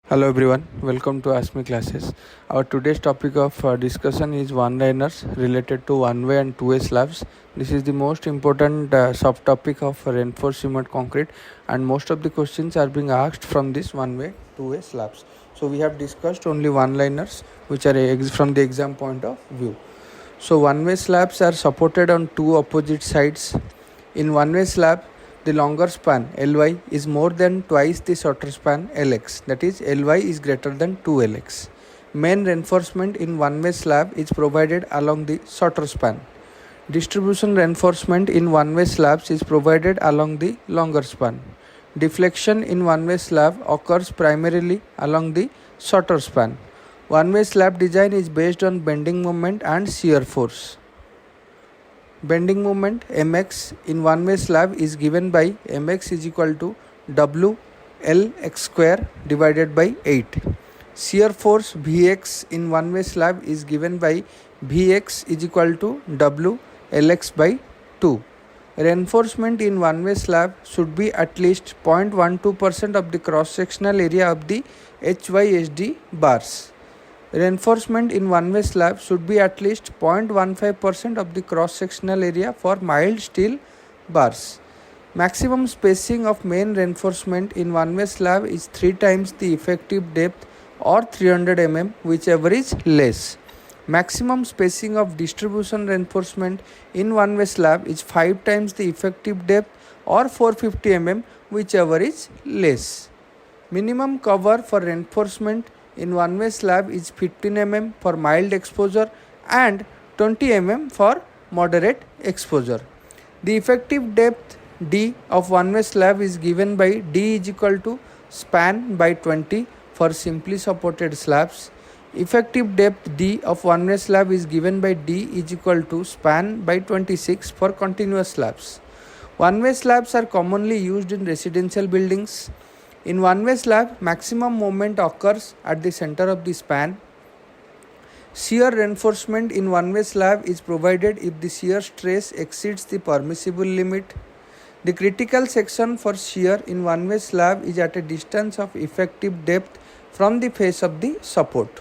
Hello everyone, welcome to Ask Me classes. Our today's topic of discussion is one-liners related to one-way and two-way slabs. This is the most important subtopic of reinforced cement concrete, and most of the questions are being asked from this one-way, two-way slabs. So we have discussed only one-liners which are from the exam point of view. So one-way slabs are supported on two opposite sides. In one-way slab, the longer span Ly is more than twice the shorter span Lx, that is Ly is greater than 2Lx. Main reinforcement in one-way slab is provided along the shorter span. Distribution reinforcement in one-way slabs is provided along the longer span. Deflection in one-way slab occurs primarily along the shorter span. One-way slab design is based on bending moment and shear force. Bending moment mx in one-way slab is given by mx is equal to w lx square divided by 8. Shear force Vx in one-way slab is given by Vx is equal to w lx by 2. Reinforcement in one-way slab should be at least 0.12% of the cross-sectional area of the HYSD bars. Reinforcement in one-way slab should be at least 0.15% of the cross-sectional area for mild steel bars. Maximum spacing of main reinforcement in one-way slab is 3 times the effective depth or 300 mm, whichever is less. Maximum spacing of distribution reinforcement in one-way slab is 5 times the effective depth or 450 mm, whichever is less. Minimum cover for reinforcement in one-way slab is 15 mm for mild exposure and 20 mm for moderate exposure. The effective depth D of one-way slab is given by D is equal to span by 20 for simply supported slabs. Effective depth D of one-way slab is given by D is equal to span by 26 for continuous slabs. One-way slabs are commonly used in residential buildings. In one-way slab, maximum moment occurs at the center of the span. Shear reinforcement in one-way slab is provided if the shear stress exceeds the permissible limit. The critical section for shear in one-way slab is at a distance of effective depth from the face of the support.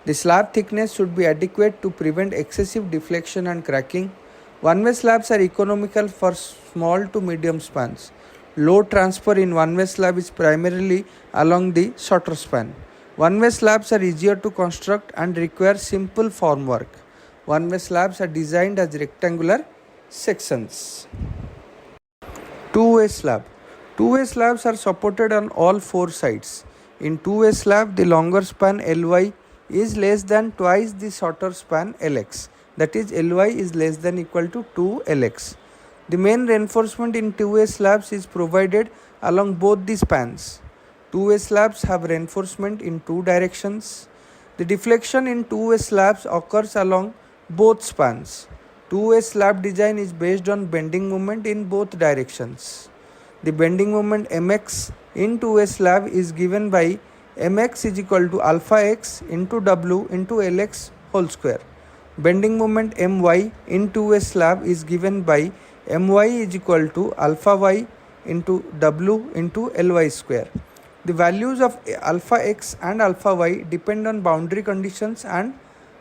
The slab thickness should be adequate to prevent excessive deflection and cracking. One-way slabs are economical for small to medium spans. Load transfer in one-way slab is primarily along the shorter span. One-way slabs are easier to construct and require simple formwork. One-way slabs are designed as rectangular sections. Two-way slab. Two-way slabs are supported on all four sides. In two-way slab, the longer span Ly is less than twice the shorter span Lx. That is, Ly is less than equal to 2Lx. The main reinforcement in two-way slabs is provided along both the spans. Two-way slabs have reinforcement in two directions. The deflection in two-way slabs occurs along both spans. Two-way slab design is based on bending moment in both directions. The bending moment mx in two-way slab is given by mx is equal to alpha x into w into lx whole square. Bending moment my in two-way slab is given by my is equal to alpha y into w into ly square. The values of alpha x and alpha y depend on boundary conditions and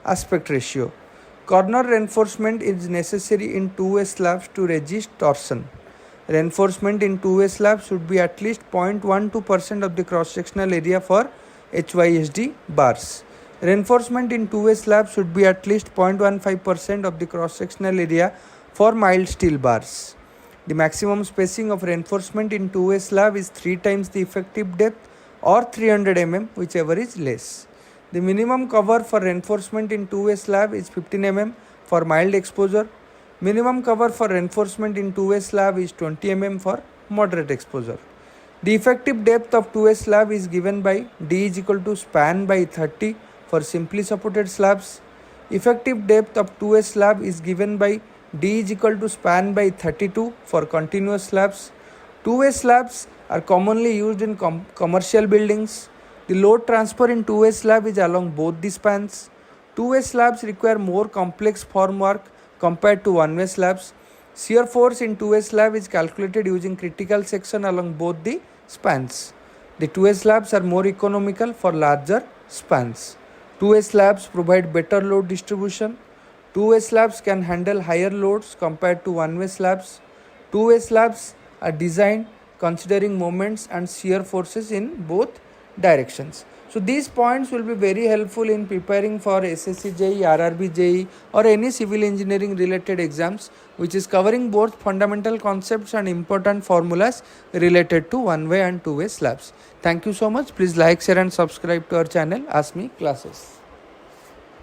aspect ratio. Corner reinforcement is necessary in two-way slabs to resist torsion. Reinforcement in two-way slabs should be at least 0.12% of the cross-sectional area for HYSD bars. Reinforcement in two-way slabs should be at least 0.15% of the cross-sectional area for mild steel bars. The maximum spacing of reinforcement in two-way slab is 3 times the effective depth or 300 mm, whichever is less. The minimum cover for reinforcement in two-way slab is 15 mm for mild exposure. Minimum cover for reinforcement in two-way slab is 20 mm for moderate exposure. The effective depth of two-way slab is given by D is equal to span by 30 for simply supported slabs. Effective depth of two-way slab is given by D is equal to span by 32 for continuous slabs. Two-way slabs are commonly used in commercial buildings. The load transfer in two-way slab is along both the spans. Two-way slabs require more complex formwork compared to one-way slabs. Shear force in two-way slab is calculated using critical section along both the spans. The two-way slabs are more economical for larger spans. Two-way slabs provide better load distribution. Two-way slabs can handle higher loads compared to one-way slabs. Two-way slabs are designed considering moments and shear forces in both directions. So these points will be very helpful in preparing for SSC JEE, RRB JEE or any civil engineering related exams which is covering both fundamental concepts and important formulas related to one-way and two-way slabs. Thank you so much. Please like, share and subscribe to our channel Ask Me Classes.